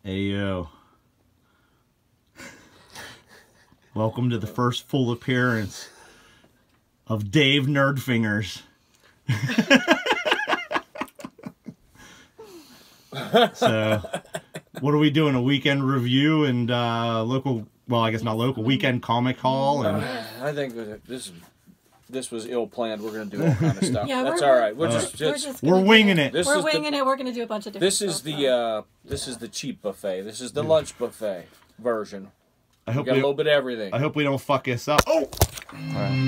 Ayo. Welcome to the first full appearance of Dave Nerdfingers. So, what are we doing? A weekend review and local, well, I guess not local, weekend Comichaul. And I think this was ill planned. We're going to do all kind of stuff. Yeah, that's all right. We're winging it. We're winging it. We're going to do a bunch of different stuff. This is the cheap buffet. This is the lunch buffet version. I hope we got a little bit of everything. I hope we don't fuck this up. Oh! All right.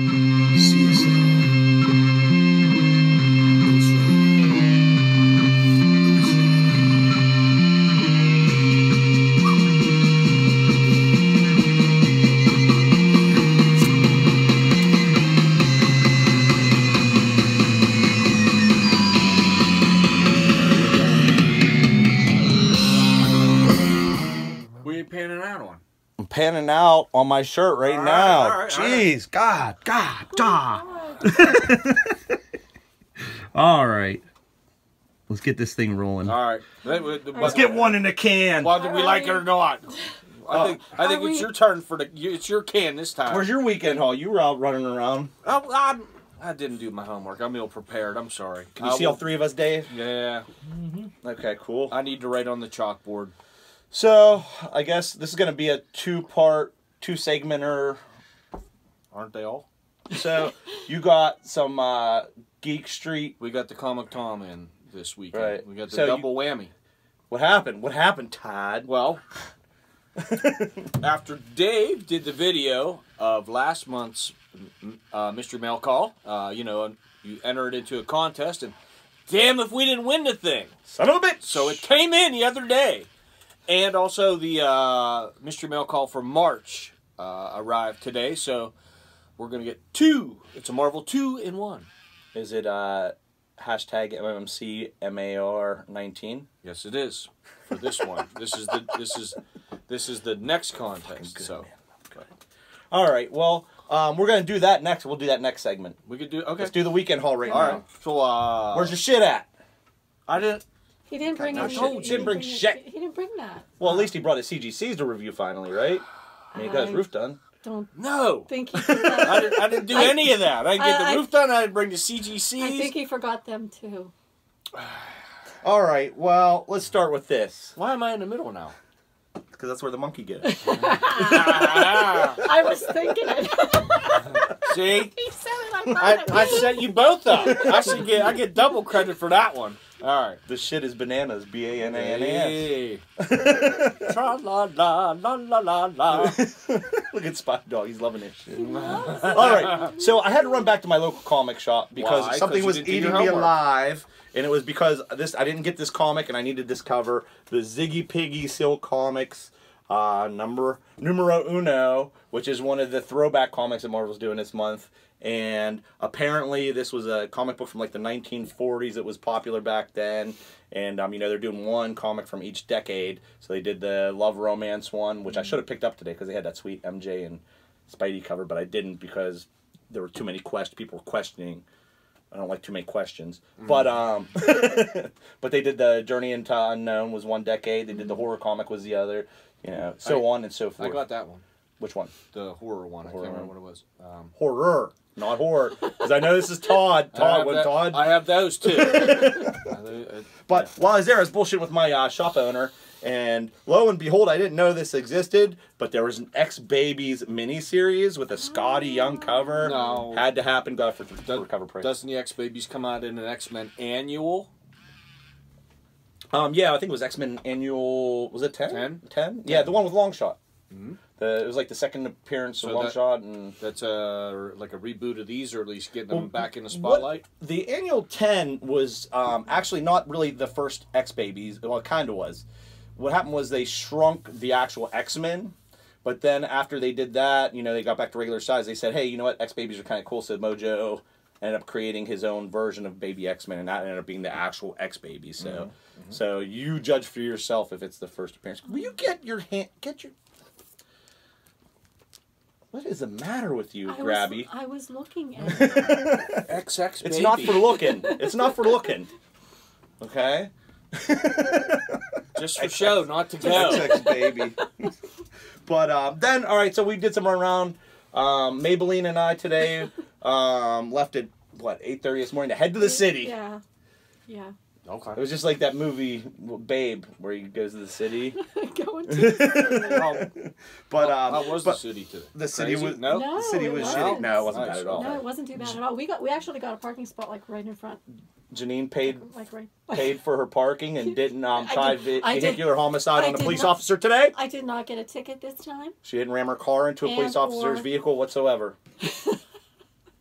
Panning out on. I'm panning out on my shirt right now. All right, Jeez, God. All right. Let's get this thing rolling. All right. Let's get one in the can. Whether we like it or not. I think it's your turn for it's your can this time. Where's your weekend haul? You were out running around. Oh, I didn't do my homework. I'm ill prepared. I'm sorry. Can you see all three of us, Dave? Yeah. Okay, cool. I need to write on the chalkboard. So, I guess this is going to be a two-segmenter. Aren't they all? So, you got some Geekstreet. We got the Comic Tom in this weekend. Right. We got the double whammy. What happened? What happened, Todd? Well, after Dave did the video of last month's mystery mail call, you entered into a contest, and damn if we didn't win the thing. Son of a bitch! So it came in the other day. And also the mystery mail call for March arrived today, so we're going to get two. It's a Marvel 2-in-1. Is it hashtag MMC MAR19? Yes, it is for this one. This is the next contest. Good, so, okay. All right. Well, we're going to do that next. We'll do that next segment. We could do okay. Let's do the weekend haul right now. All right. So, where's your shit at? I didn't. He didn't bring any. He didn't bring shit. He didn't bring that. Well, at least he brought his CGCs to review finally, right? I mean, he got his roof done. Don't No. think he did that. I didn't do any of that. I didn't get the roof done. I didn't bring the CGCs. I think he forgot them too. All right. Well, let's start with this. Why am I in the middle now? Because that's where the monkey gets. I was thinking it. See? He said it. I set you both up. I get double credit for that one. All right. The shit is bananas. B-A-N-A-N-A-S. Hey. Tra-la-la-la-la-la-la. Look at spi-dog. He's loving this shit. All right. So I had to run back to my local comic shop because something was eating me alive. And it was because I didn't get this comic and I needed this cover. The Ziggy Piggy Silk Comics numero uno, which is one of the throwback comics that Marvel's doing this month. And apparently this was a comic book from like the 1940s that was popular back then. And, they're doing one comic from each decade. So they did the Love Romance one, which I should have picked up today because they had that sweet MJ and Spidey cover. But I didn't because there were too many people were questioning. I don't like too many questions. But but they did the Journey into Unknown was one decade. They did the horror comic was the other. So on and so forth. I got that one. Which one? The horror one. I can't remember what it was. Horror, not horror. Because I know this is Todd. Todd. I have those too. But while I was there, I was bullshitting with my shop owner. And lo and behold, I didn't know this existed, but there was an X-Babies miniseries with a Scotty Young cover. No. Had to happen. Got it for cover price. Doesn't the X-Babies come out in an X-Men annual? Yeah, I think it was X-Men annual. Was it 10? 10? 10? Yeah, the one with Longshot. Mm-hmm. It was like the second appearance of Longshot. And that's like a reboot of these, or at least getting them back in the spotlight? The annual 10 was actually not really the first X-Babies. Well, it kind of was. What happened was they shrunk the actual X-Men, but then after they did that, they got back to regular size. They said, hey, you know what, X-Babies are kind of cool, so Mojo ended up creating his own version of Baby X-Men, and that ended up being the actual X-Babies. So, so you judge for yourself if it's the first appearance. Will you get your... What is the matter with you, Grabby? I was looking at XX Baby. It's not for looking. It's not for looking. Okay? Just for show, not to go. XX baby. But then, all right, so we did some run around. Maybelline and I today left at, what, 8:30 this morning to head to the city. Yeah. Yeah. Okay. It was just like that movie, Babe, where he goes to the city. Going to the city. But how was the city today? The city Crazy? was No? No, the city was it shitty. wasn't. No, it wasn't Nice. bad at all. No, it wasn't too bad at all. We actually got a parking spot like right in front. Janine paid Like right. for her parking and didn't try I vehicular homicide I on a did police not- officer today. I did not get a ticket this time. She didn't ram her car into a police officer's vehicle whatsoever.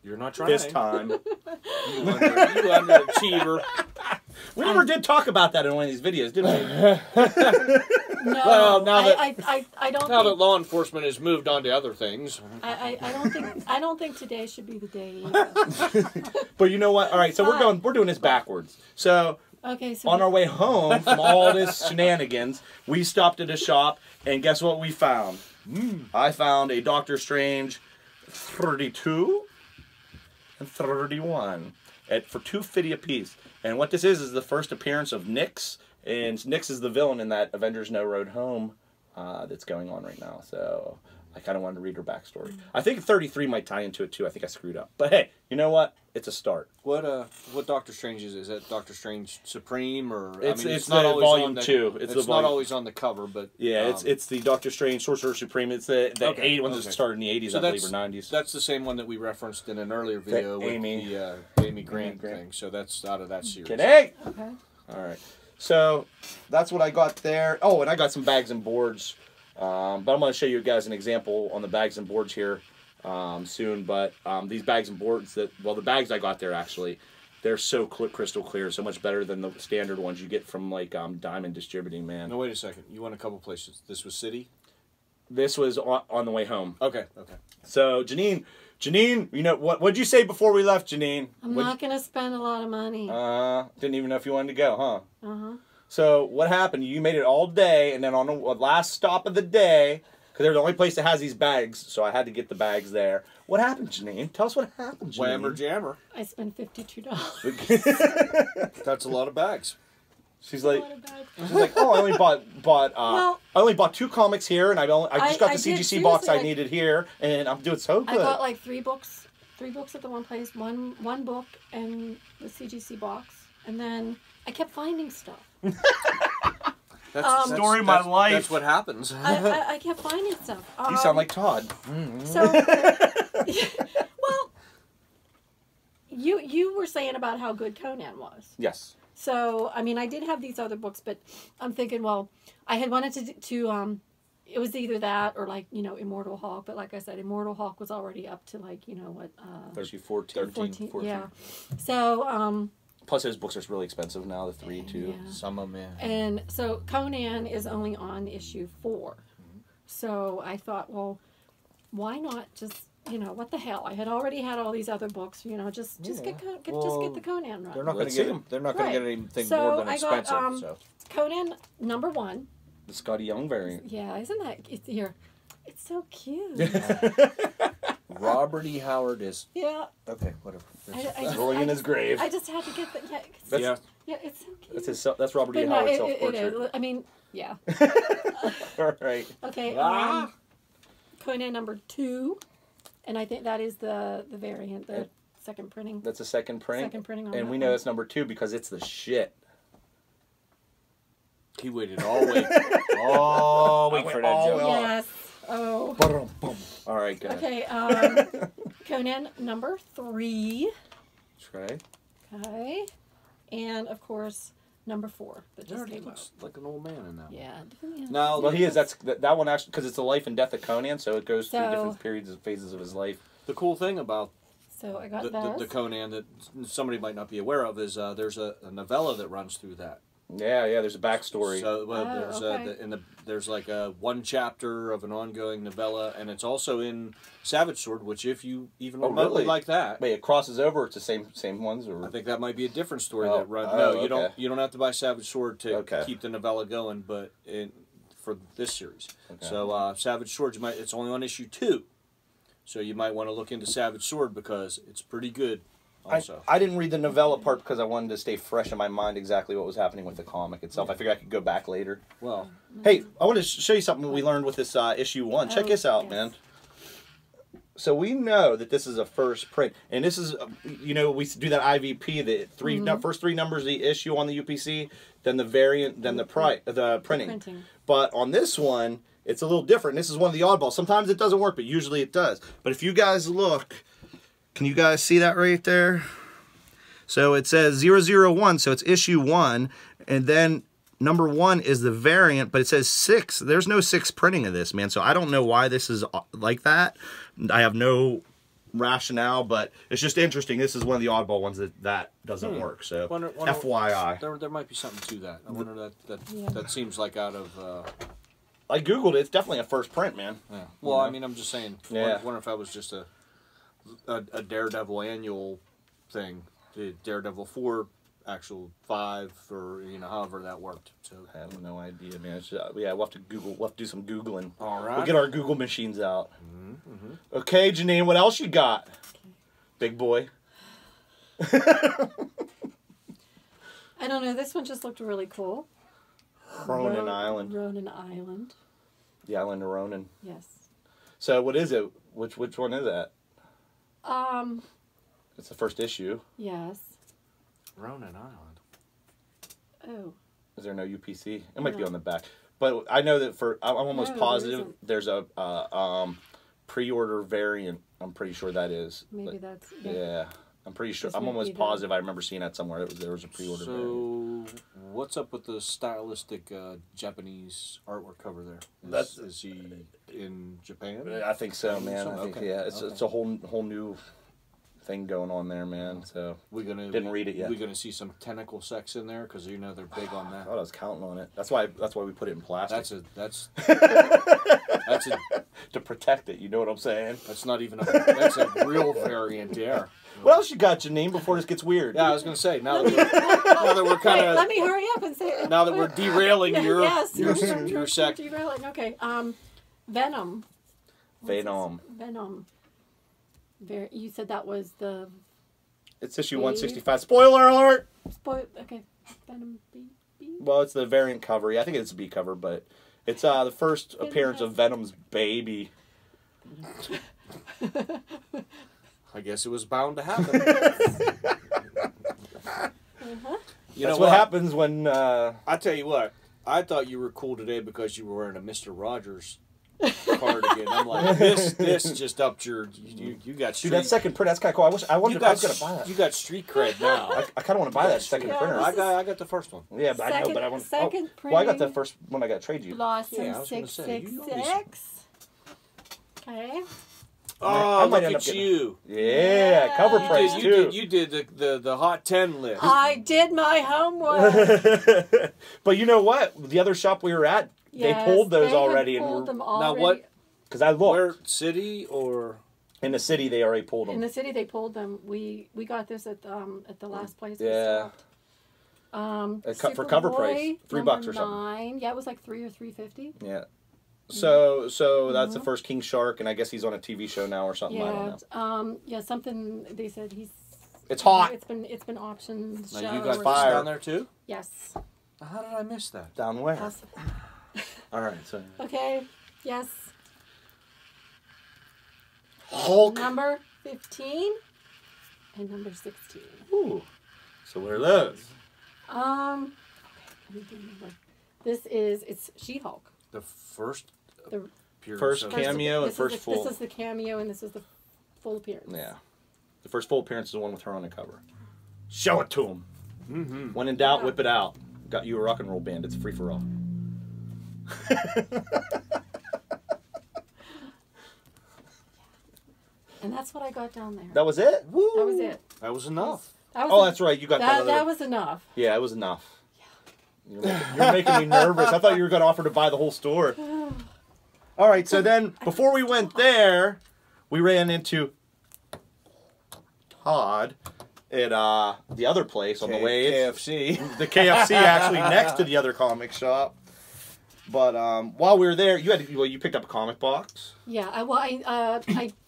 You're not trying. This time. You underachiever. We never did talk about that in one of these videos, did we? No, Well, now that- I don't. Now that think, law enforcement has moved on to other things. I don't think today should be the day either. But you know what? All right, so we're doing this backwards. So Okay, so on our way home from all this shenanigans, we stopped at a shop, and guess what we found? I found a Doctor Strange 32 and 31 for $2.50 a piece. And what this is the first appearance of Nyx, and Nyx is the villain in that Avengers No Road Home that's going on right now. So I kind of wanted to read her backstory. I think 33 might tie into it too. I think I screwed up. But hey, you know what? It's a start. What Doctor Strange is? Is that Doctor Strange Supreme or? It's not always volume 2. It's not always on the cover, but yeah, it's the Doctor Strange Sorcerer Supreme. It's the okay, ones that started in the 80s, I believe, or 90s. That's the same one that we referenced in an earlier video with the Amy Grant thing. So that's out of that series. Kidding. okay. All right. So that's what I got there. Oh, and I got some bags and boards. But I'm going to show you guys an example on the bags and boards here soon. But these bags and boards, the bags I got there actually, they're so crystal clear, so much better than the standard ones you get from like Diamond Distributing, man. No, wait a second. You went a couple places. This was City? This was on the way home. Okay. So Janine, you know what'd you say before we left, Janine? I'm not going to spend a lot of money. Didn't even know if you wanted to go, huh? Uh-huh. So what happened? You made it all day, and then on the last stop of the day, because they're the only place that has these bags, so I had to get the bags there. What happened, Janine? Tell us what happened, Janine. Whammer jammer. I spent $52. That's a lot of bags. She's like, oh, I only bought Well, I only bought 2 comics here, and I just got the I did CGC box I seriously, needed here, and I'm doing so good. I got like 3 books at the one place, one book and the CGC box, and then I kept finding stuff. That's story of my life. That's what happens. I kept finding stuff. You sound like Todd. So, well, you were saying about how good Conan was. Yes. So, I mean, I did have these other books, but I'm thinking, well, I had wanted to it was either that or like, Immortal Hulk. But like I said, Immortal Hulk was already up to like, 14. Yeah. So, Plus, his books are really expensive now, the 3, 2. yeah. Some of them, yeah. And so Conan is only on issue 4. Mm-hmm. So I thought, well, why not just, what the hell? I had already had all these other books, just get the Conan run. They're not going to get. They're not going to get anything more than expensive. So Conan #1. The Scotty Young variant. Yeah, isn't that here? It's so cute. Robert E. Howard is. Yeah. Okay, whatever. Rolling in his grave. I just had to get That's, yeah, it's so cute. That's Robert E. But no, Howard's it self-portrait. is. I mean, yeah. All right. Okay. Conan #2, and I think that is the variant, the second printing. That's a second printing. Second printing on and that we know one. that's #2 because it's the shit. He waited all week. All week for that joke. Yes. Oh. All right, good. Okay. Conan #3. Okay. Okay. And of course #4 that just He came out. looks like an old man in that. Yeah. No, Well, he is. That one actually because it's the life and death of Conan, so it goes through So- different periods and phases of his life. The cool thing about So I got the Conan that somebody might not be aware of is there's a novella that runs through that. Yeah. There's a backstory. So okay. there's like a 1 chapter of an ongoing novella, and it's also in Savage Sword, which if you even remotely really? like that, Wait, it crosses over. It's the same ones, or I think that might be a different story Oh, that runs. oh, No, okay. you don't have to buy Savage Sword to Okay. keep the novella going, but for this series. Okay. So Savage Sword, it's only on issue 2, so you might want to look into Savage Sword because it's pretty good. Also, I didn't read the novella part because I wanted to stay fresh in my mind exactly what was happening with the comic itself. I figured I could go back later. Well, hey, I want to show you something we learned with this issue 1. Check this out, man. So we know that this is a first print, and this is, you know, we do that IVP, the first 3 numbers of the issue on the UPC, then the variant, then the printing. But on this one, it's a little different. This is one of the oddballs. Sometimes it doesn't work, but usually it does. But if you guys look, can you guys see that right there? So it says 001, so it's issue 1, and then number 1 is the variant, but it says 6. There's no 6 printing of this, man. So I don't know why this is like that. I have no rationale, but it's just interesting. This is one of the oddball ones that doesn't work. So FYI. There might be something to that. I wonder that seems like out of... I Googled it. It's definitely a first print, man. Yeah. Well, I mean, I'm just saying. I wonder if that was just a Daredevil annual thing. The Daredevil 4 actual 5 or however that worked. So I have no idea, man. We'll have to Google. We'll have to do some Googling. All right. We'll get our Google machines out. Okay, Janine, what else you got? Big boy. I don't know. This one just looked really cool. Ronan Island. Ronan Island. The island of Ronan. Yes. So what is it? Which one is that? It's the first issue. Yes. Ronan Island. Oh. Is there no UPC? It might be on the back. But I know that I'm almost positive there's a pre-order variant. I'm pretty sure that is. Maybe that's... Yeah. I'm pretty sure. I'm almost positive I remember seeing that somewhere. There was a pre-order variant. So, what's up with the stylistic Japanese artwork cover there? Is he in Japan? I think so, man. I think, it's a whole new thing going on there, man. So didn't read it yet. We're gonna see some tentacle sex in there because they're big on that. I thought I was counting on it. That's why we put it in plastic. That's to protect it. You know what I'm saying? That's not even that's a real variant there. What else you got, Janine? Before this gets weird. Yeah, I was gonna say now that we're kind of. Let me hurry up and say. Now that we're derailing your sect. Derailing. Okay. Venom. Venom. You said that was the... It's issue 165. Spoiler alert! Okay. Venom B? Well, it's the variant cover. Yeah, I think it's a B cover, but it's the first appearance of Venom's baby. I guess it was bound to happen. That's what happens when... I tell you what. I thought you were cool today because you were wearing a Mr. Rogers cardigan. I'm like, this just upped your. You got street. Dude, that second print, that's kind of cool. I was gonna buy that. You got street cred now. I kind of want to buy that second printer. I got the first one. Yeah, but I know, but I want. Second print. Well, I got the first one. I got to trade you. Blossom 666. Okay. Oh, look at you! Yeah, cover price too. You did the hot 10 list. I did my homework. But you know what? The other shop we were at. They pulled those already. Now what? Because I looked. Where city or in the city they already pulled them. In the city they pulled them. We got this at the last place. Yeah. For cover price, $3 or something. 9. Yeah, it was like $3 or $3.50. Yeah. So that's the first King Shark, and I guess he's on a TV show now or something. Yeah. I don't know. Yeah. Something they said he's. It's hot. It's been optioned. Now you got fire down there too. Yes. How did I miss that? Down where? All right, so. Okay, yes. Hulk. Number 15 and number 16. Ooh. So what are those? It's She-Hulk. The first cameo and first full. This is the cameo and this is the full appearance. Yeah. The first full appearance is the one with her on the cover. Show it to him. When in doubt, whip it out. Got you a rock and roll band. It's free for all. And that's what I got down there. That was it? Woo. That was it. That was enough. That's right. You got that. That was enough. Yeah, it was enough. Yeah. You're making me nervous. I thought you were going to offer to buy the whole store. All right, so then before we went there, we ran into Todd at the other place on the way. KFC. The KFC actually next to the other comic shop. But while we were there, you picked up a comic box. Yeah, I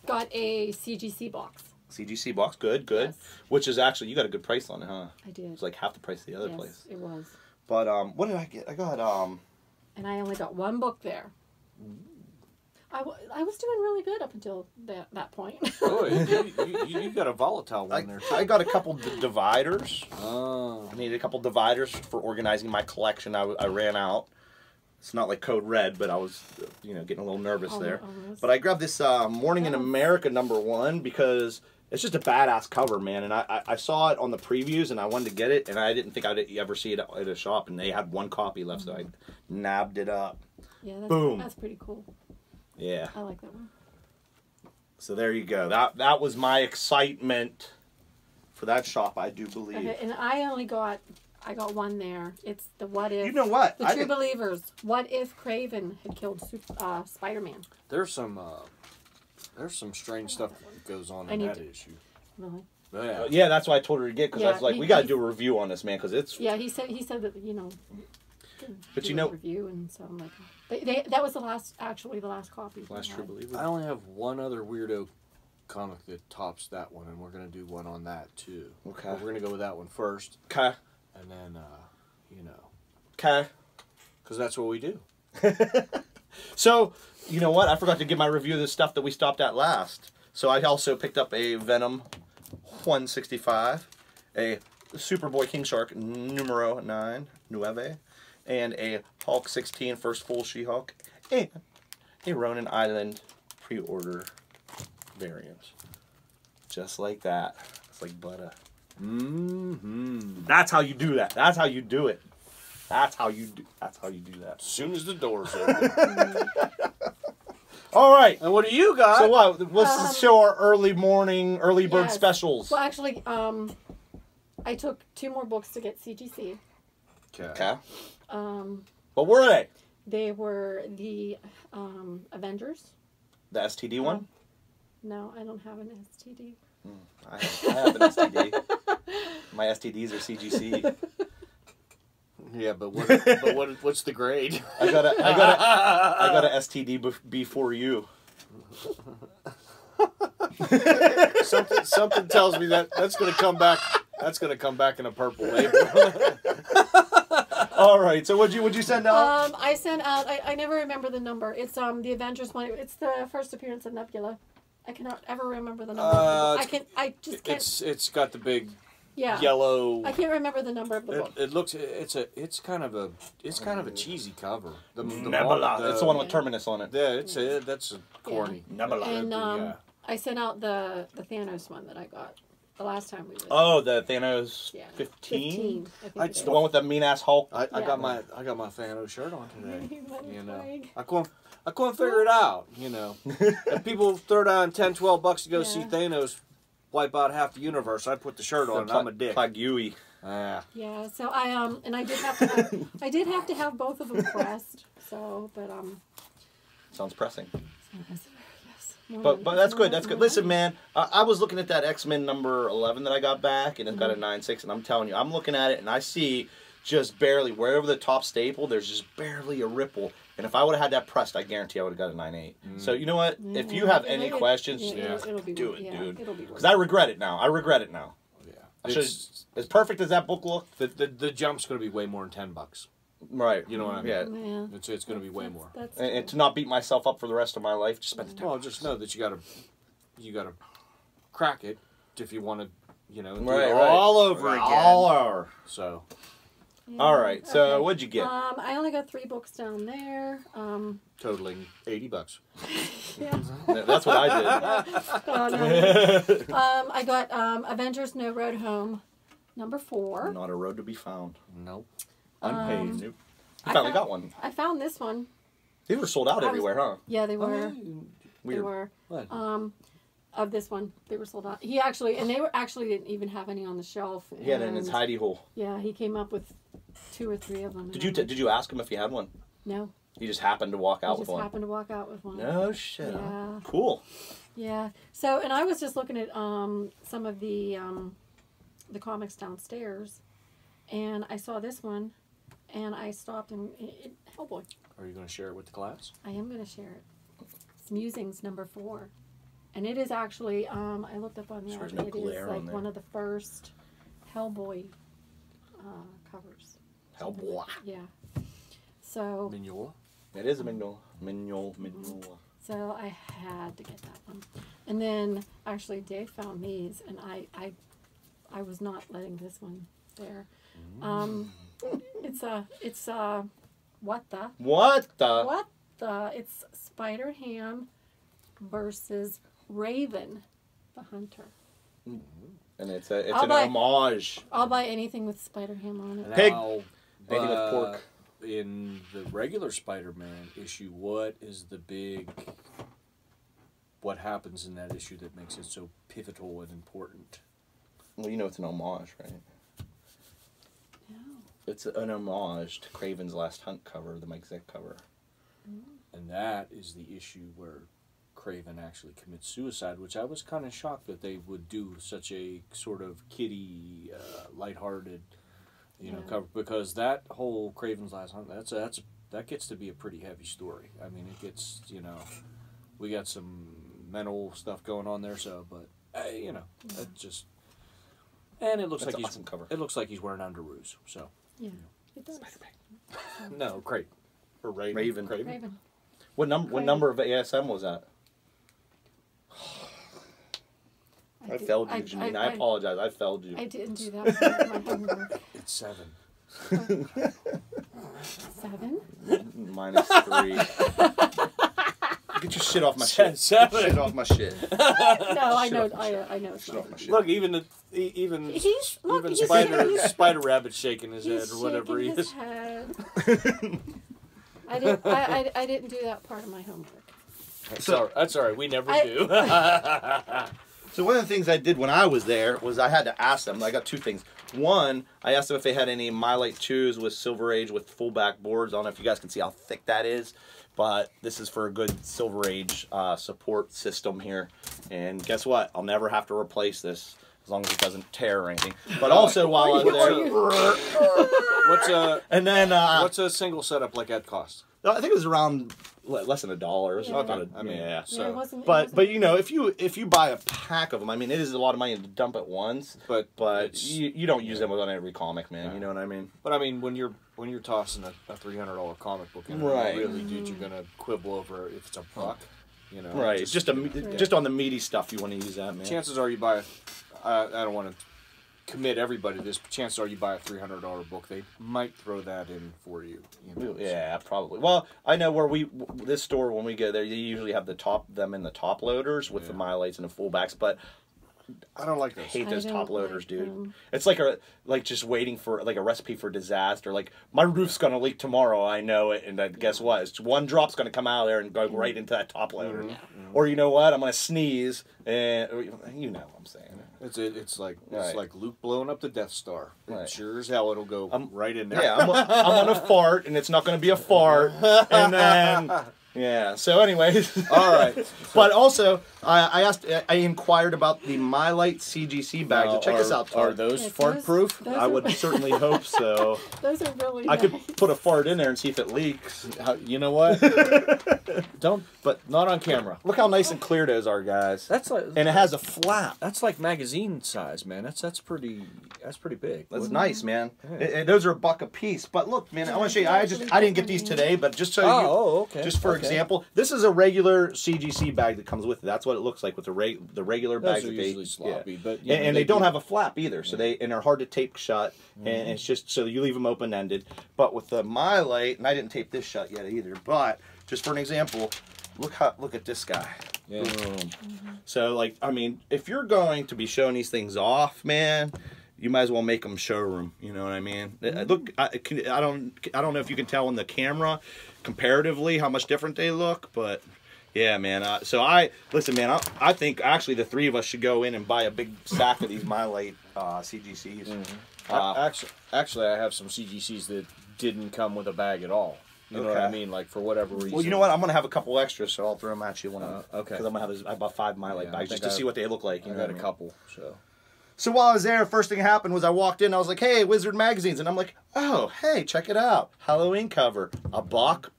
got a CGC box. CGC box, good. Yes. Which is actually, you got a good price on it, huh? I did. It's like half the price of the other place. It was. But what did I get? I got And I only got one book there. I was doing really good up until that point. Oh, you got a volatile one there. I got a couple dividers. Oh. I needed a couple dividers for organizing my collection. I ran out. It's not like Code Red, but I was, getting a little nervous there. But I grabbed this Morning in America #1 because it's just a badass cover, man. And I saw it on the previews, and I wanted to get it, and I didn't think I'd ever see it at a shop, and they had one copy left, so I nabbed it up. Yeah, Boom. That's pretty cool. Yeah. I like that one. So there you go. That was my excitement for that shop, I do believe. Okay, and I got one there. It's the What If. You know what? The True Believers. What if Craven had killed Spider-Man? There's some strange stuff that goes on in that issue. Really? Yeah. Yeah, that's why I told her to get, because I was like, we got to do a review on this, man, because it's... Yeah, he said that, But review, and so I'm like, that was the last copy. Last True Believer. I only have one other weirdo comic that tops that one, and we're going to do one on that, too. Okay. But we're going to go with that one first. Okay. And then, Okay. Because that's what we do. So, you know what? I forgot to give my review of the stuff that we stopped at last. So I also picked up a Venom 165, a Superboy King Shark numero 9, and a Hulk 16 First Full She-Hulk, and a Ronin Island pre-order variant. Just like that. It's like butter. That's how you do that. That's how you do it. That's how you do that. As soon as the door's open. All right. And what do you got? So what? Let's show our early bird specials. Well, actually, I took 2 more books to get CGC. Okay. What were they? They were the Avengers. The STD one? No, I don't have an STD. I have an STD. My STDs are CGC. Yeah, but what's the grade? I got a STD before you. Something tells me that's going to come back. That's going to come back in a purple label. All right. So what'd you send out? I sent out. I never remember the number. It's the Avengers one. It's the first appearance of Nebula. I cannot ever remember the number. I just can't. It's got the big Yeah. Yellow. I can't remember the number of the book. It looks. It's kind of a cheesy cover. The Nebula. It's the one with Terminus on it. Yeah, that's corny. Yeah. Nebula. And I sent out the Thanos one that I got the last time we were. Oh, the Thanos 15. It's the one with the mean ass Hulk. I got my Thanos shirt on today. You know, I couldn't figure it out. You know, if people throw down $10-12 to go see Thanos wipe out half the universe, I put the shirt on. And I'm a dick. Plagueui. Yeah. So I did have to have both of them pressed. So, but sounds pressing. Yes. But that's good. That's good. Listen, man, I was looking at that X-Men number 11 that I got back, and it's got a 9.6, and I'm telling you, I'm looking at it, and I see just barely, wherever the top staple, there's just barely a ripple. And if I would have had that pressed, I guarantee I would have got a 9.8. So you know what? If you have any questions, it'll be do it, dude. Because I regret it now. Yeah. As perfect as that book looked, the jump's going to be way more than $10. Right. You know what I mean? Yeah. It's going to be way more. And to not beat myself up for the rest of my life, just spend the time. Well, just know that you got to crack it if you want to, do it all over again. All over. So. Yeah. All right. So what'd you get? I only got 3 books down there. Totaling $80. Yeah. That's what I did. I got Avengers No Road Home, number 4. Not a road to be found. Nope. Unpaid. Nope. You finally got one. I found this one. They were sold out everywhere, huh? Yeah, they were. Weird. They were. What? Of this one, they were sold out. They didn't even have any on the shelf. Yeah, in its hidey hole. Yeah, he came up with 2 or 3 of them. Did you ask him if he had one? No. He just happened to walk out with one. Happened to walk out with one. No shit. Yeah. Cool. Yeah. So, and I was just looking at some of the comics downstairs, and I saw this one, and I stopped and Hellboy. Are you going to share it with the class? I am going to share it. It's Musings number 4. And it is actually, I looked up on the There's article, no it is glare like on there. one of the first Hellboy covers. Hellboy. Yeah. So. Mignola? It is a Mignola. So I had to get that one. And then actually Dave found these, and I was not letting this one there. It's it's Spider-Ham versus Raven the Hunter. And it's an homage. I'll buy anything with Spider-Ham on it. Pig. Anything with pork. In the regular Spider-Man issue, what happens in that issue that makes it so pivotal and important? Well, you know it's an homage, right? No. It's an homage to Craven's Last Hunt cover, the Mike Zeck cover. And that is the issue where Craven actually commits suicide, which I was kind of shocked that they would do such a sort of kiddie, lighthearted, cover, because that whole Craven's Last Hunt, that gets to be a pretty heavy story. I mean, it gets, we got some mental stuff going on there, so, but, it just, and it looks like awesome cover. It looks like he's wearing underoos, so. Yeah, it does. No, Craven. Or Raven. Raven. What number of ASM was that? I failed you, Janine. I apologize. I failed you. I didn't do that for my homework. It's 7. 7? -3. Get your shit off my shit. 7. Get shit off my shit. No, I know. I know. It's Shit not. off my shit. Look, even Spider Rabbit shaking his head He's or whatever he shaking his is. head. I didn't do that part of my homework. That's all right. We never do. So one of the things I did when I was there was I had to ask them. I got 2 things. One, I asked them if they had any Mylite 2s with Silver Age with full back boards. I don't know if you guys can see how thick that is, but this is for a good Silver Age support system here. And guess what? I'll never have to replace this as long as it doesn't tear or anything. But also while I was there, what's a single setup like that cost? I think it was around less than $1. Yeah. So, it wasn't, but if you buy a pack of them, I mean, it is a lot of money to dump at once. But you don't use them on every comic, man. Yeah. You know what I mean? But I mean, when you're tossing a $300 comic book in, right? Really, dude, you're gonna quibble over if it's a buck, Right. Just on the meaty stuff, you want to use that, man. Chances are you buy. I don't want to commit everybody to this, but chances are you buy a $300 book, they might throw that in for you. Yeah, probably. Well, I know where this store, when we go there, they usually have them in the top loaders with the Mylites and the fullbacks, but I don't like those. I hate those top loaders, like dude. them. It's like just waiting for like a recipe for disaster. Like, my roof's gonna leak tomorrow, I know it, and guess what? It's one drop's gonna come out of there and go right into that top loader. Or you know what? I'm gonna sneeze, and you know what I'm saying. It's like Luke blowing up the Death Star. Right. Sure as hell it'll go right in there. Yeah, I'm gonna fart, and it's not gonna be a fart, and then. Yeah. So, anyways, all right. But also, I inquired about the Mylite CGC bags. Now, Check this out. Are those fart proof? I would certainly hope so. Those are really. I could put a fart in there and see if it leaks. You know what? Don't. But not on camera. Look how nice and clear those are, guys. That's like. And it has a flap. That's like magazine size, man. That's pretty big. That's nice, man. Yeah. Those are $1 a piece. But look, man, I want to show you. I didn't get these today, but just so okay. Just for example, this is a regular CGC bag that comes with it. That's what it looks like with the regular bags. Those are usually sloppy, but and they don't have a flap either, so they're hard to tape shut, and it's just so you leave them open ended. But with the Mylite, and I didn't tape this shut yet either, but just for an example, look at this guy. Yeah. Boom. So I mean, if you're going to be showing these things off, man, you might as well make them showroom. You know what I mean? Look, I don't know if you can tell on the camera comparatively how much different they look, but yeah, man. Listen, man. I think actually the 3 of us should go in and buy a big stack of these Mylite CGCs. Actually, I have some CGCs that didn't come with a bag at all. You know what I mean? Like, for whatever reason. Well, you know what? I'm gonna have a couple extras, so I'll throw them at you when okay. Because I'm gonna have I bought 5 Mylite bags just to see what they look like. I got a couple, So while I was there, first thing that happened was I walked in. I was like, "Hey, Wizard Magazines," and I'm like, "Oh, hey, check it out, Halloween cover, $1,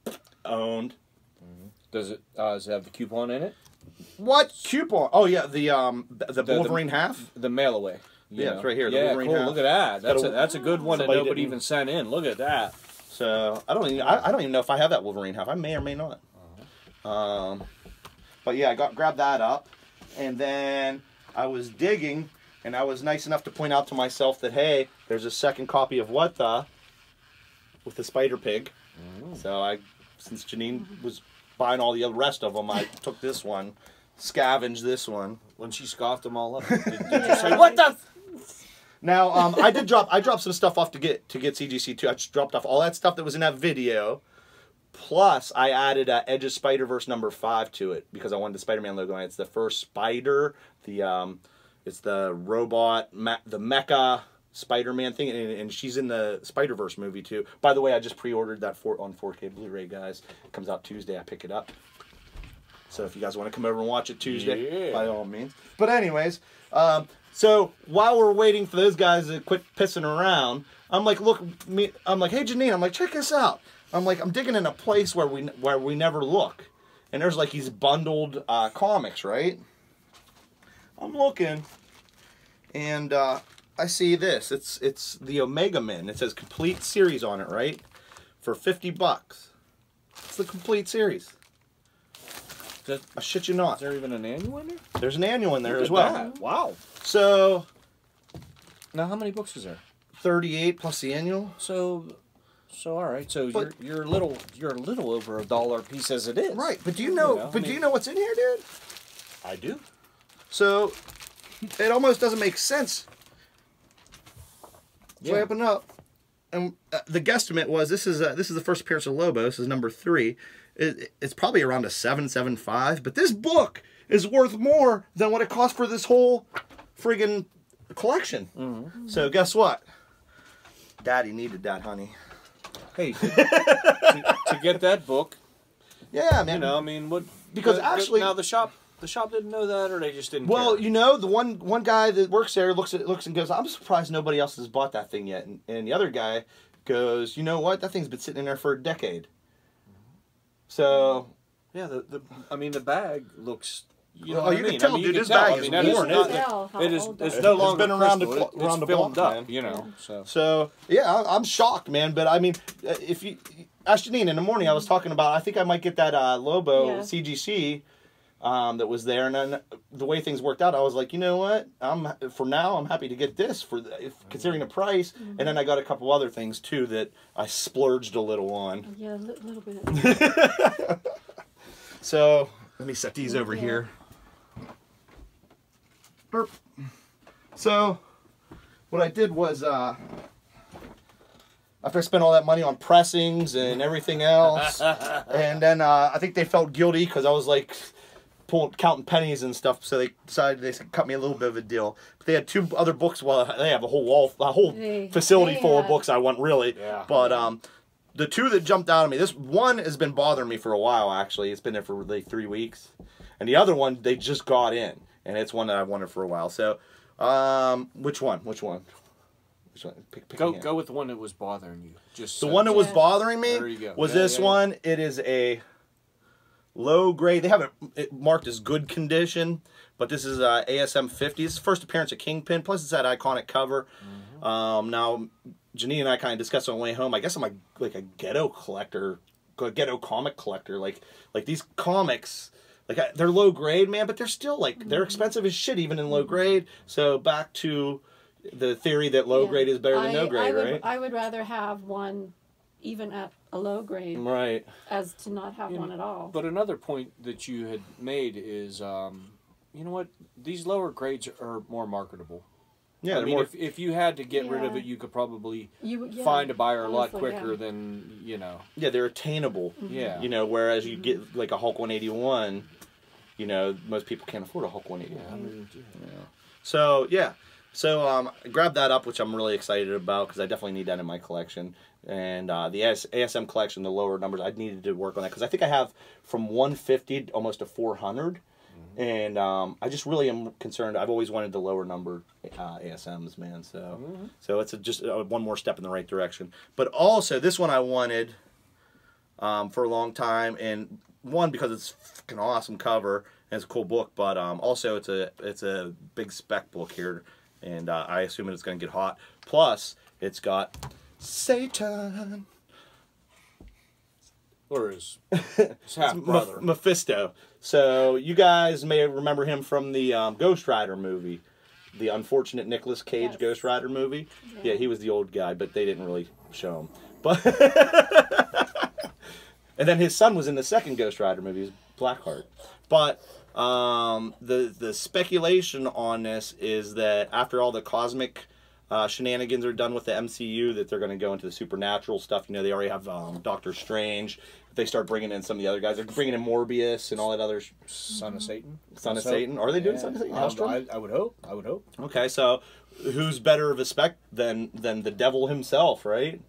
owned." Does it have the coupon in it? What coupon? Oh yeah, the Wolverine half. The mail away. Yeah, it's right here. The yeah, Wolverine cool. half. Look at that. That's a good one that nobody even sent in. Look at that. So I don't even know if I have that Wolverine half. I may or may not. But yeah, grabbed that up, and then I was digging, and I was nice enough to point out to myself that hey, there's a second copy of What the with the Spider Pig. So since Janine was buying all the rest of them, I took this one, scavenged this one. When she scoffed them all up, did you say what the? Now I dropped some stuff off to get CGC too. I just dropped off all that stuff that was in that video. Plus, I added Edge of Spider-Verse #5 to it because I wanted the Spider-Man logo on it. It's the first spider, it's the robot, the mecha Spider-Man thing, and she's in the Spider-Verse movie too. By the way, I just pre-ordered that on 4K Blu-ray, guys. It comes out Tuesday. I pick it up. So if you guys want to come over and watch it Tuesday, by all means. But anyways, so while we're waiting for those guys to quit pissing around, I'm like, I'm like, hey Janine, I'm like, check this out. I'm like, I'm digging in a place where we never look, and there's like these bundled comics, right? I'm looking, and I see this. It's the Omega Men. It says complete series on it, right? For $50. It's the complete series. I shit you not. Is there even an annual in there? There's an annual in there as well. That. Wow. So now, how many books is there? 38 plus the annual. So all right. So you're a little over $1 a piece as it is. Right, but do you know? Do you know what's in here, dude? I do. So it almost doesn't make sense. So I open it up, and the guesstimate was this is the first appearance of Lobo. This is #3. It's probably around a 7.75, but this book is worth more than what it cost for this whole friggin' collection. So guess what? Daddy needed that, honey. Hey, to get that book. Yeah, man. You know, I mean, what? Because actually, now the shop didn't know that, or they just didn't. Well, care? you know, the one guy that works there looks and goes, "I'm surprised nobody else has bought that thing yet." And the other guy goes, "You know what? That thing's been sitting in there for a decade." So, yeah, the bag looks. You know you can tell, dude. This bag is worn. It's no longer been around the block, man. You know, so yeah, I'm shocked, man. But I mean, if you ask Janine in the morning, I was talking about. I think I might get that Lobo CGC that was there, and then the way things worked out, I was like, you know what? I'm happy to get this considering the price. And then I got a couple other things too that I splurged a little on. Yeah, a little bit. So let me set these over here. Burp. So what I did was after I spent all that money on pressings and everything else, and then I think they felt guilty because I was like counting pennies and stuff, so they decided they cut me a little bit of a deal. But they had 2 other books. Well, they have a whole facility full of books I want, really. Yeah. But the 2 that jumped out at me, this one has been bothering me for a while, actually. It's been there for like 3 weeks. And the other one, they just got in. And it's one that I've wanted for a while. So, which one? Go with the one that was bothering you. Just the one that was bothering me was this one. It is a low grade. They have it marked as good condition, but this is ASM 50. It's the first appearance of Kingpin. Plus, it's that iconic cover. Now, Janine and I kind of discussed on the way home. I guess I'm like a ghetto collector, ghetto comic collector. Like these comics. Like, they're low grade, man, but they're still, like, they're expensive as shit even in low grade. So back to the theory that low grade is better than no grade, right? I would rather have one even at a low grade as to not have one at all. But another point that you had made is, you know what? These lower grades are more marketable. Yeah, I mean, if you had to get rid of it, you could probably find a buyer a lot quicker than, you know. Yeah, they're attainable. Yeah. You know, whereas you get like a Hulk 181, you know, most people can't afford a Hulk 181. So, yeah. So, I grabbed that up, which I'm really excited about because I definitely need that in my collection. And the ASM collection, the lower numbers, I needed to work on that because I think I have from 150 almost to 400. And I just really am concerned. I've always wanted the lower number ASMs, man. So it's just one more step in the right direction. But also, this one I wanted for a long time, and one because it's fucking awesome cover and it's a cool book, but also it's a big spec book here, and I assume it's going to get hot. Plus, it's got Satan. Or his half brother. Mephisto. So you guys may remember him from the Ghost Rider movie. The unfortunate Nicolas Cage Ghost Rider movie. Yeah, he was the old guy, but they didn't really show him. But and then his son was in the second Ghost Rider movie, Blackheart. But the speculation on this is that after all the cosmic shenanigans are done with the MCU, that they're going to go into the supernatural stuff. You know, they already have Doctor Strange. If they start bringing in some of the other guys, they're bringing in Morbius and all that other... Son of Satan. Son of Satan. Are they doing Son of Satan? I would hope. I would hope. Okay, so who's better of a spec than the devil himself, right?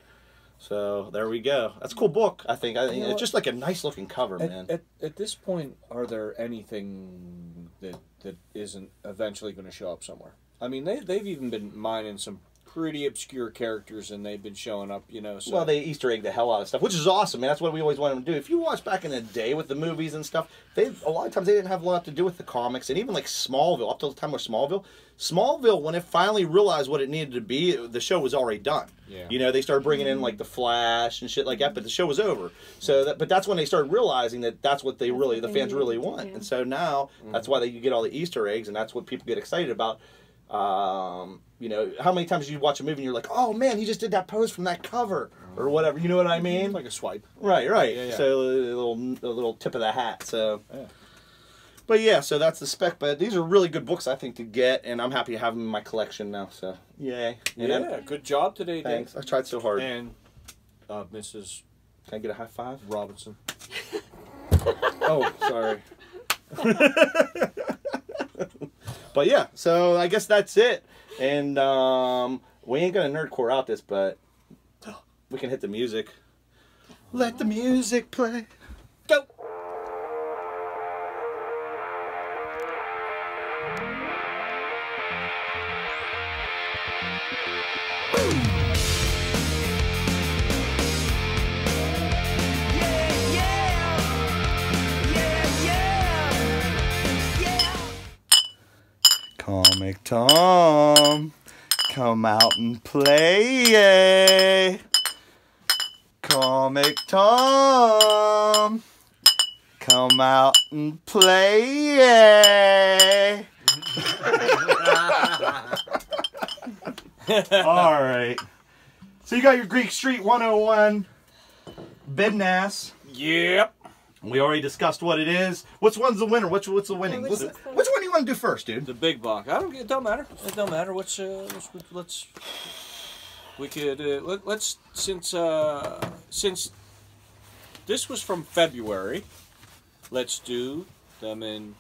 So there we go. That's a cool book, I think. It's just like a nice looking cover, man. At this point, are there anything that isn't eventually going to show up somewhere? I mean, they've even been mining some pretty obscure characters, and they've been showing up, you know. So. Well, they Easter egg the hell out of stuff, which is awesome, man. That's what we always wanted them to do. If you watch back in the day with the movies and stuff, a lot of times they didn't have a lot to do with the comics, and even like Smallville, up till the time of Smallville, when it finally realized what it needed to be, the show was already done. Yeah. You know, they started bringing in like the Flash and shit like that, but the show was over. So, but that's when they started realizing that that's what the fans really want, and so now that's why you get all the Easter eggs, and that's what people get excited about. You know, how many times you watch a movie and you're like, oh man, he just did that pose from that cover or whatever. You know what I mean? Like a swipe. Right. Yeah. So a little tip of the hat. So, but yeah, so that's the spec. But these are really good books, I think, to get, and I'm happy to have them in my collection now. So yay! And good job today, thanks. Dave. I tried so hard. And Mrs. Can I get a high five? Robinson. Oh, sorry. But yeah, so I guess that's it. And we ain't gonna NERDCORE out this, but we can hit the music. Let the music play. Go! Comic Tom, come out and play. Comic Tom, come out and play. All right. So you got your Geekstreet 101 Bidnass. Yep. We already discussed what it is. Which one's the winner? What's the winning? Which one do you want to do first, dude? The big box. It don't matter. It don't matter. Let's since this was from February, let's do them in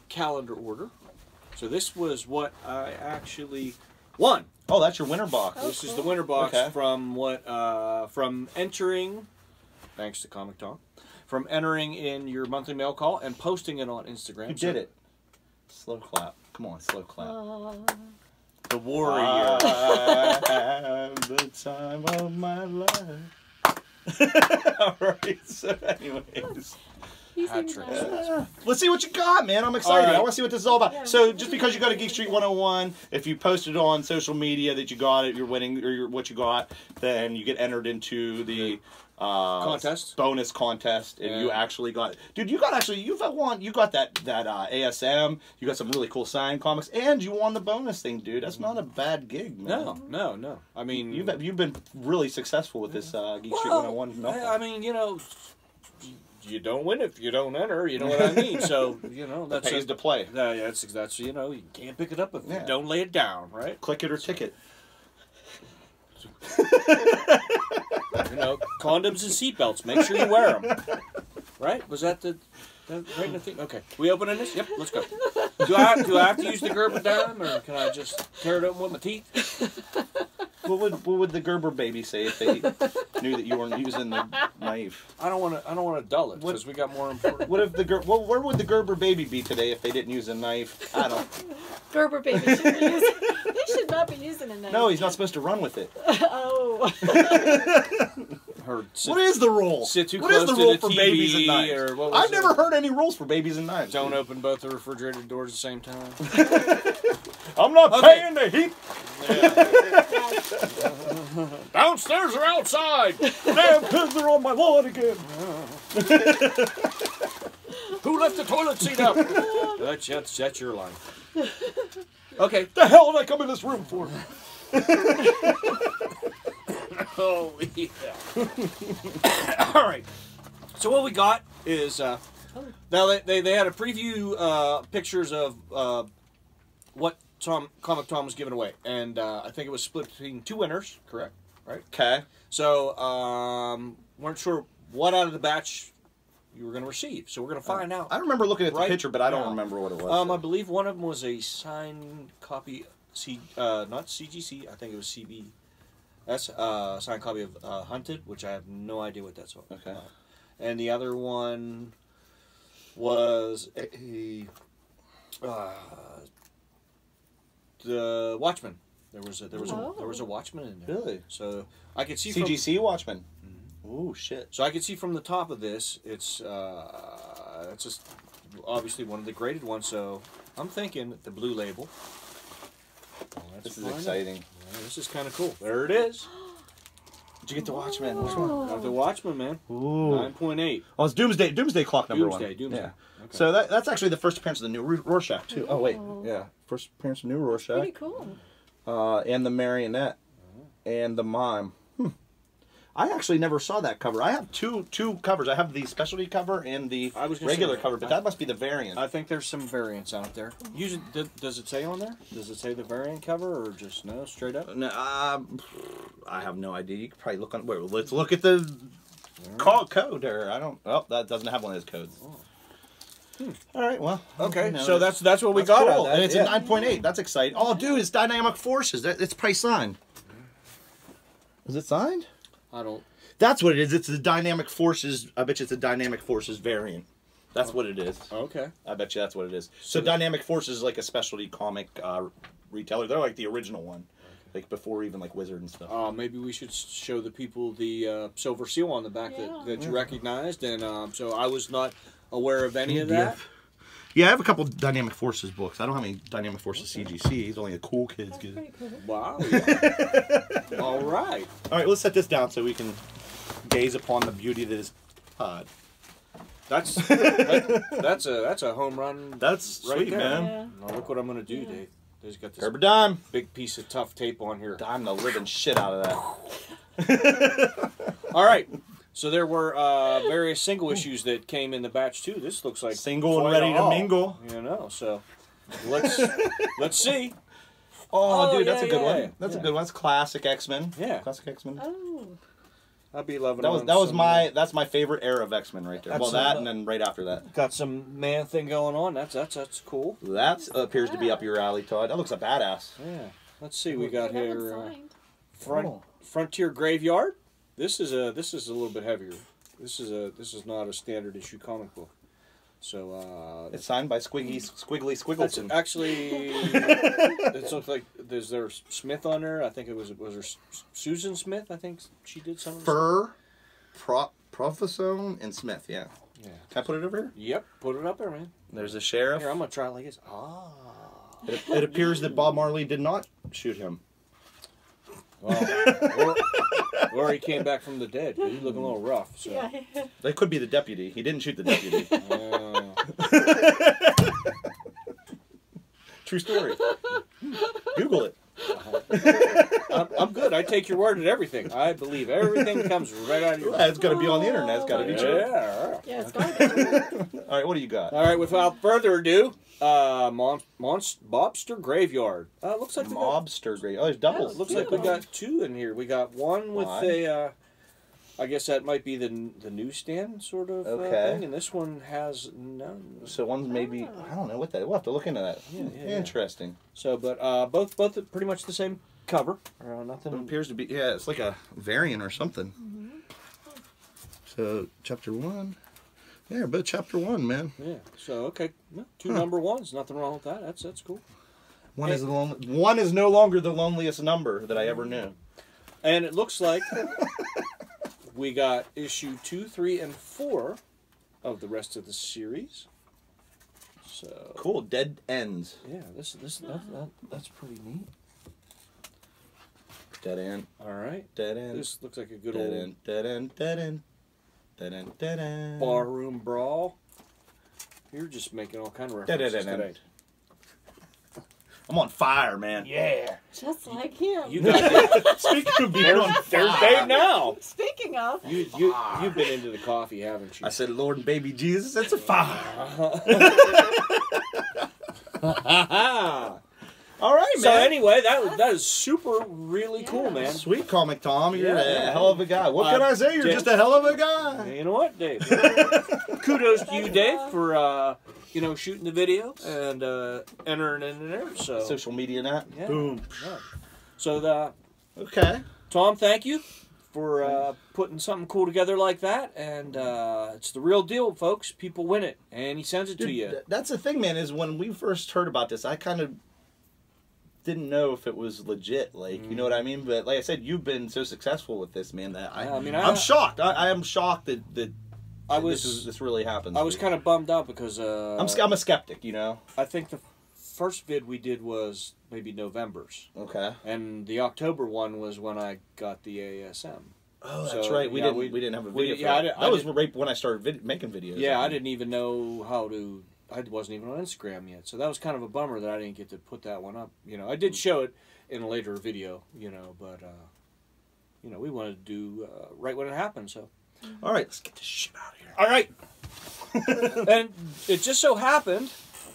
calendar order. So this was what I actually won. Oh, that's your winner box. This is the winner box from from entering, thanks to Comic Talk, from entering in your monthly mail call and posting it on Instagram. You did it. Slow clap. Come on, slow clap. The warrior. I have the time of my life. All right. So, anyways. Let's see what you got, man. I'm excited. Right. I want to see what this is all about. Yeah. So, just because you got a Geekstreet 101, if you posted on social media that you got it, you're winning, or what you got, then you get entered into the contest, bonus contest, and you actually got, dude. You got you got that ASM. You got some really cool signed comics, and you won the bonus thing, dude. That's not a bad gig, man. No. I mean, you've been really successful with this Geekstreet 101. I mean, you know. You don't win if you don't enter. You know what I mean. So that's pays to play. Yeah, that's you can't pick it up if you don't lay it down, right? Click it or ticket. Condoms and seatbelts. Make sure you wear them. Right? Was that the right in the thing? Okay, we opening this? Yep. Let's go. Do I have to use the Gerber dime, or can I just tear it open with my teeth? What would the Gerber baby say if they knew that you weren't using the knife? I don't want to dull it because we got more important. What if where would the Gerber baby be today if they didn't use a knife? I don't. Gerber baby should be using. He should not be using a knife. No, he's not supposed to run with it. Oh. What is the rule? Sit too what close is the to rule the for TV babies and knives? or what was I've never heard any rules for babies and knives. Don't open both the refrigerator doors at the same time. I'm not paying the heat. Yeah. Downstairs or outside? Damn kids are on my lawn again. Who left the toilet seat up? That's your line. Okay. The hell did I come in this room for? Oh, yeah. All right. So what we got is now they had a preview pictures of what Comic Tom was giving away, and I think it was split between 2 winners. Correct? Right. Okay. So weren't sure what out of the batch you were going to receive. So we're going to find out. I remember looking at the picture, but I don't remember what it was. I believe one of them was a signed copy. Not CGC. I think it was CB. That's a signed copy of Hunted, which I have no idea what that's about. Okay. And the other one was the Watchmen. There was a Watchman in there. Really? So I could see CGC Watchman. Ooh, shit. So I could see from the top of this, it's just obviously one of the graded ones. So I'm thinking the blue label. This is exciting. Yeah, this is kind of cool. There it is. Did you get the Watchman? Which one? Got the Watchman, man. Ooh. 9.8. Oh, it's Doomsday Clock number 1. Doomsday. Yeah. Okay. So that's actually the first appearance of the new Rorschach too. Oh wait, yeah, first appearance of new Rorschach. Pretty cool. And the marionette, and the mime. I actually never saw that cover. I have two covers. I have the specialty cover and the regular cover, but that must be the variant. I think there's some variants out there. Usually, does it say on there? Does it say the variant cover, or just no, straight up? No, I have no idea. You could probably look on. Wait, let's look at the code. Or I don't. Oh, that doesn't have one of those codes. All right, well. Okay, so that's what we got. Cool. Out of that. And it's a 9.8. That's exciting. Oh, dude, it's Dynamic Forces. It's probably signed. Is it signed? I don't. That's what it is. It's the Dynamic Forces. I bet you it's a Dynamic Forces variant. That's what it is. Okay. I bet you that's what it is. So Dynamic Forces is like a specialty comic retailer. They're like the original one. Like before even like Wizard and stuff. Maybe we should show the people the silver seal on the back that you recognized. And so I was not aware of any of that. Yeah, I have a couple Dynamic Forces books. I don't have any Dynamic Forces CGC. It's only the cool kids get it. Cool. Wow. Yeah. All right. All right, let's set this down so we can gaze upon the beauty that is Pod. That's a home run. That's right sweet, there. man. Yeah. Now look what I'm gonna do, Dave. There's got this dime. big piece of tough tape on here. Dime the living shit out of that. All right. So there were various single issues that came in the batch too. This looks like single and ready to mingle. You know, so let's see. Oh, dude, that's a good one. That's a good one. That's classic X-Men. Yeah, classic X-Men. Oh, I'd be loving that's my favorite era of X-Men right there. Well, that and then right after that. Got some man thing going on. That's cool. That appears to be up your alley, Todd. That looks a badass. Yeah. Let's see. We got here Frontier Graveyard. This is a little bit heavier. This is not a standard issue comic book. So it's signed by Squiggly Squiggleton. Actually, it looks like there's Smith on there. I think was there Susan Smith. I think she did some. Professor and Smith. Yeah. Yeah. Can I put it over here? Yep. Put it up there, man. There's a sheriff. Here, I'm gonna try it like this. It appears that Bob Marley did not shoot him. Well, or he came back from the dead. He's looking a little rough. So. yeah. That could be the deputy. He didn't shoot the deputy. True story. Google it. I'm good. I take your word at everything. I believe everything comes right out of your mouth. It's got to be on the internet. It's got to be true. Yeah, it's got to be. All right, what do you got? All right, without further ado, Mobster Graveyard. Looks like Mobster Graveyard. Oh, there's doubles. Yeah, looks like we got two in here. We got one with a. I guess that might be the newsstand sort of thing, and this one has none. So one's maybe I don't know what that. We'll have to look into that. Yeah. Interesting. So, but both pretty much the same cover. Nothing. It appears to be it's like a variant or something. Mm-hmm. So chapter 1. Yeah, but chapter 1, man. Yeah. So two number ones. Nothing wrong with that. That's cool. One is no longer the loneliest number that I ever knew. And it looks like we got issue 2, 3, and 4 of the rest of the series. So cool. Dead Ends. Yeah, that's pretty neat. Dead End. All right. Dead End. This looks like a good dead old end. Dead End. Dead End. Dead End. Dead End. Barroom brawl. You're just making all kind of references today. I'm on fire, man. Yeah. Just like him. You got Speaking of being on fire. There's Dave now. Speaking of. You've been into the coffee, haven't you? I said, Lord and baby Jesus, it's a fire. All right, man. So anyway, that is super really cool, man. Sweet Comic Tom, you're a hell of a guy. What can I say? You're just a hell of a guy. You know what, Dave? Kudos to you, Dave, for shooting the video and entering in there. So social media net. Yeah. Boom. Yeah. So okay, Tom, thank you for putting something cool together like that, and it's the real deal, folks. People win it, and he sends it to you. That's the thing, man. Is when we first heard about this, I kind of didn't know if it was legit, like, you know what I mean? But like I said, you've been so successful with this, man, that I'm shocked. I am shocked that this really happens. I was kind of bummed out because I'm a skeptic, you know. I think the first vid we did was maybe November's. Okay. And the October one was when I got the ASM. Oh, that's right. We didn't have a video. That was right when I started making videos. Yeah, I didn't even know how to. I wasn't even on Instagram yet, so that was kind of a bummer that I didn't get to put that one up. You know, I did show it in a later video, but we wanted to do right when it happened. So, all right, let's get this shit out of here. All right, and it just so happened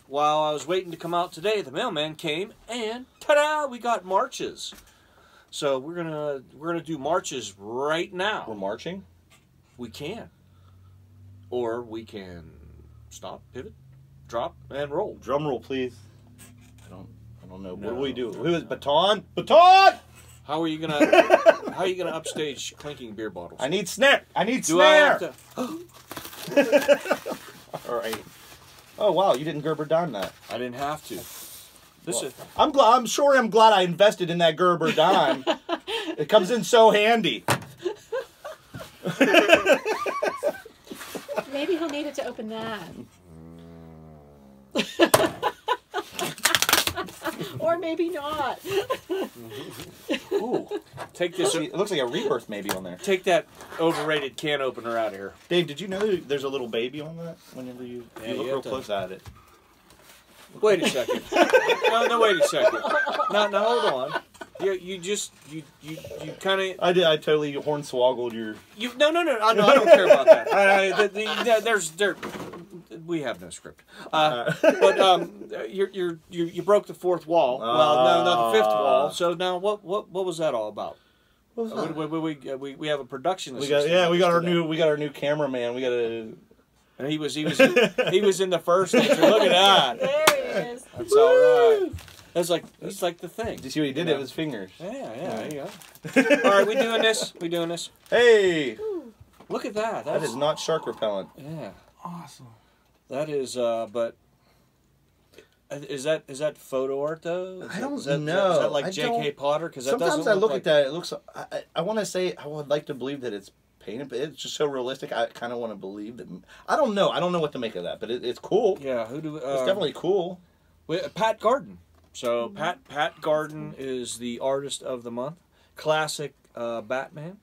while I was waiting to come out today, the mailman came, and ta-da! We got marches. So we're gonna do marches right now. We're marching. We can, or we can stop, pivot, drop, and roll. Drum roll, please. I don't know. No, what do we do? Who is baton? Baton! How are you gonna upstage clinking beer bottles? I need snare. I need do snare. All right. Oh wow, you didn't Gerber Don that. I didn't have to. I'm glad I invested in that Gerber dime. It comes in so handy. Maybe he'll need it to open that. Or maybe not. Ooh, take this. It looks like a rebirth maybe on there. Take that overrated can opener out of here. Dave, did you know there's a little baby on that? Whenever you look real close at it. Wait a second. No, wait a second. No, hold on. You kind of. I did. I totally hornswoggled your. No, I don't care about that. We have no script. But you broke the fourth wall. Well, no, not the fifth wall. So now, what was that all about? What was that? We have a production assistant. We got our new cameraman. We got a. And he was in the first picture. Look at that. There he is. That's all right. That's like he's like the thing. Did you see what he did with his fingers? Yeah. There you go. All right, we doing this. Hey. Look at that. That is not shark repellent. Yeah. Awesome. That is. But is that photo art though? I don't know. Is that like J.K. Potter? Because sometimes I look at that. It looks. I want to say I would like to believe that it's painted, but it's just so realistic. I kind of want to believe that. I don't know what to make of that, but it's cool. Yeah, it's definitely cool. Pat Garden. So Pat Garden is the artist of the month. Classic Batman.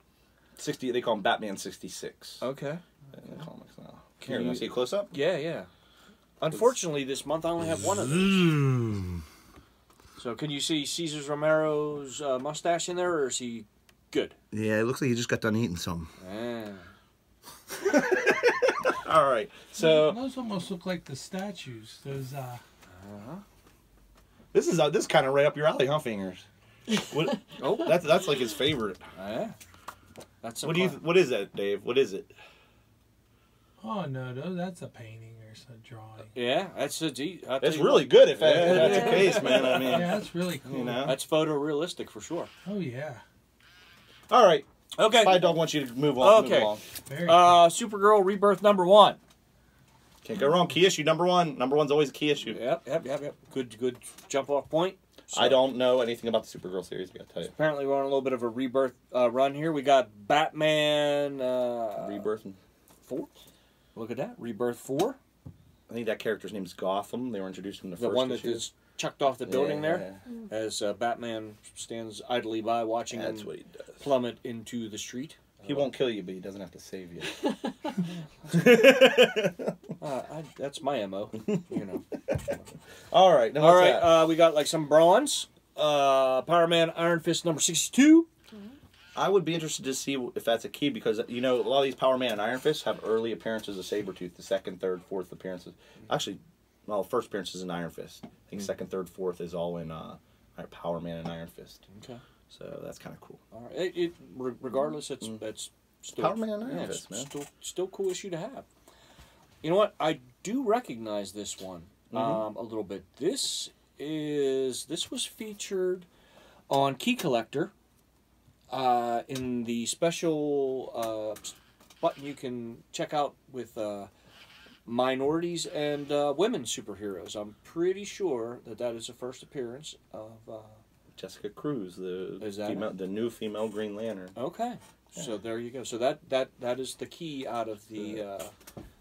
60. They call him Batman 66. Okay. In the comics now. Here, you see a close up? Yeah. Unfortunately, this month I only have one of those. So can you see Cesar Romero's mustache in there, or is he good? Yeah, it looks like he just got done eating some. Yeah. All right. So those almost look like the statues. Those. This is kind of right up your alley, huh, Fingers? What, that's like his favorite. Yeah. That's what is that, Dave? What is it? Oh no, that's a painting or a drawing. Yeah, that's really good if that's the case, man. I mean, yeah, that's really cool. You know? That's photorealistic for sure. Oh yeah. All right. Okay. Spi-dog wants you to move on. Okay. Move along. Very Supergirl Rebirth #1. Can't go wrong. Key issue #1. #1's always a key issue. Yep. Good jump off point. So, I don't know anything about the Supergirl series, I gotta tell you. Apparently we're on a little bit of a rebirth run here. We got Batman... Rebirth. 4? Look at that. Rebirth 4. I think that character's name is Gotham. They were introduced in the first one that issue. is chucked off the building there, as Batman stands idly by watching That's him what he does. plummet into the street. He won't kill you, but he doesn't have to save you. That's my MO, you know. All right. Now what's that? We got like some bronze. Power Man Iron Fist number 62. I would be interested to see if that's a key because, you know, a lot of these Power Man and Iron Fist have early appearances of Sabretooth, the second, third, fourth appearances. Actually, well, first appearance is in Iron Fist. I think second, third, fourth is all in Power Man and Iron Fist. Okay. So that's kind of cool. All right. Regardless, it's still Power Man and Iron Fist, man. Still cool issue to have. You know what? I do recognize this one a little bit. This was featured on Key Collector. In the special button you can check out with minorities and women superheroes. I'm pretty sure that is the first appearance of Jessica Cruz, that the new female Green Lantern. Okay, yeah. So there you go. So that is the key out of the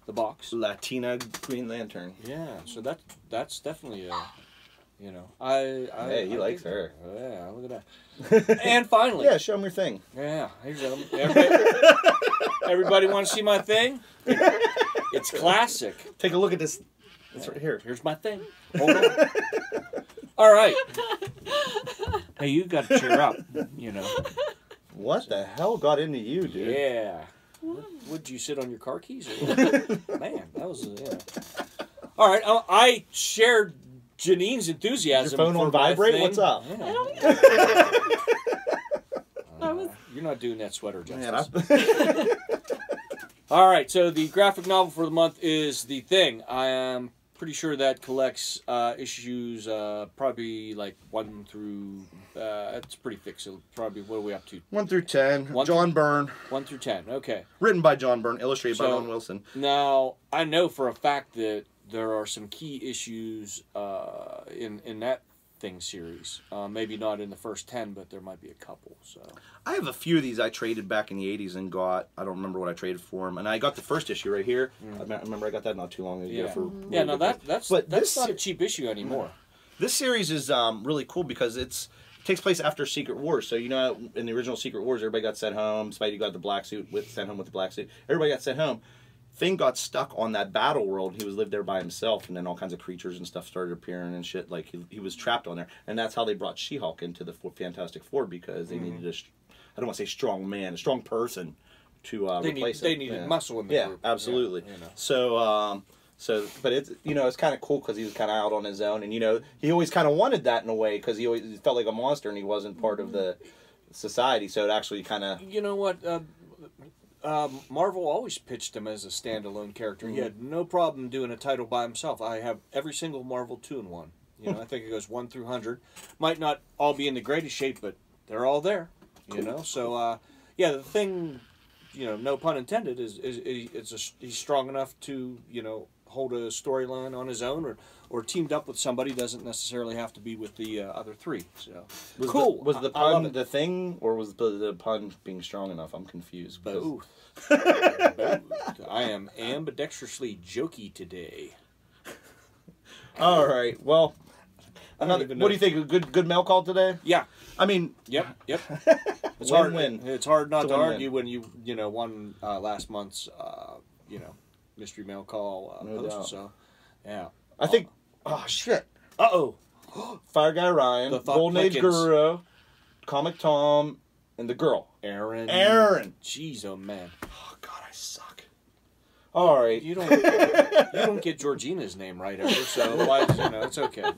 box. Latina Green Lantern. Yeah. So that's definitely a. You know, hey, he likes her. Yeah, look at that. And finally, yeah, show him your thing. Yeah, here's everybody want to see my thing? It's classic. Take a look at this. It's right here. Here's my thing. Hold on. All right. Hey, you got to cheer up. You know. What the hell got into you, dude? Yeah. Would you sit on your car keys? Or man, that was All right, I shared Janine's enthusiasm. Your phone on vibrate? What's up? Yeah. I don't even. You're not doing that sweater justice. Man, All right, so the graphic novel for the month is The Thing. I am pretty sure that collects issues probably like 1 through. It's pretty thick, so probably what are we up to? 1 through 10. John Byrne. 1 through 10. Okay. Written by John Byrne, illustrated by Owen Wilson. Now I know for a fact that there are some key issues in that Thing series. Maybe not in the first 10, but there might be a couple. So I have a few of these I traded back in the 80s and got. I don't remember what I traded for them. And I got the first issue right here. I remember I got that not too long ago. Yeah. For no, that's not a cheap issue anymore. This series is really cool because it takes place after Secret Wars. So, you know, in the original Secret Wars, everybody got sent home. Spidey got the black suit, sent home with the black suit. Everybody got sent home. Thing got stuck on that battle world. He lived there by himself, and then all kinds of creatures and stuff started appearing and shit. Like he was trapped on there, and that's how they brought She-Hulk into the Fantastic Four because they needed I don't want to say strong man, a strong person to replace him. They needed muscle in the group. Yeah, absolutely. Yeah, you know. But it's it's kind of cool because he was kind of out on his own, and he always kind of wanted that in a way because he always felt like a monster and he wasn't part of the society. So it actually kind of you know what. Marvel always pitched him as a standalone character. He had no problem doing a title by himself. I have every single Marvel 2-in-1. You know, I think it goes 1 through 100. Might not all be in the greatest shape, but they're all there. You know, so the Thing, no pun intended, is he's strong enough to hold a storyline on his own or teamed up with somebody. Doesn't necessarily have to be with the other three. So cool. Was the pun the Thing, or was the pun being strong enough? I'm confused. Both. Both. I am ambidextrously jokey today. All right. Well, what do you think? A good mail call today? Yeah. I mean, Yep. It's win-win. It's hard not to argue win-win. when you won last month's mystery mail call No post. doubt. So, yeah. I think. Oh shit! Uh-oh. Fire Guy Ryan, The Thought Golden Age Plickens. Guru, Comic Tom, and the girl. Aaron. Jeez, oh man. Oh God, I suck. All right. You don't get Georgina's name right ever, so it's okay.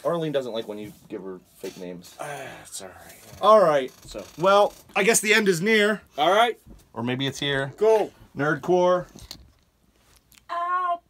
Arlene doesn't like when you give her fake names. It's all right. All right. So, well, I guess the end is near. all right. Or maybe it's here. Go. NERDCORE. Out.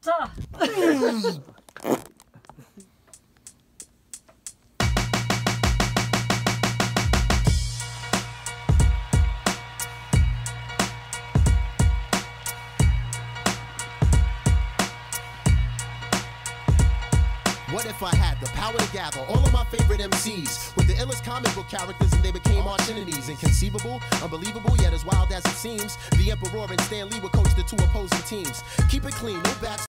What if I had the power to gather all of my favorite MCs with the illest comic book characters and they became arch enemies? Inconceivable, unbelievable, yet as wild as it seems. The Emperor and Stan Lee would coach the two opposing teams. Keep it clean, no back.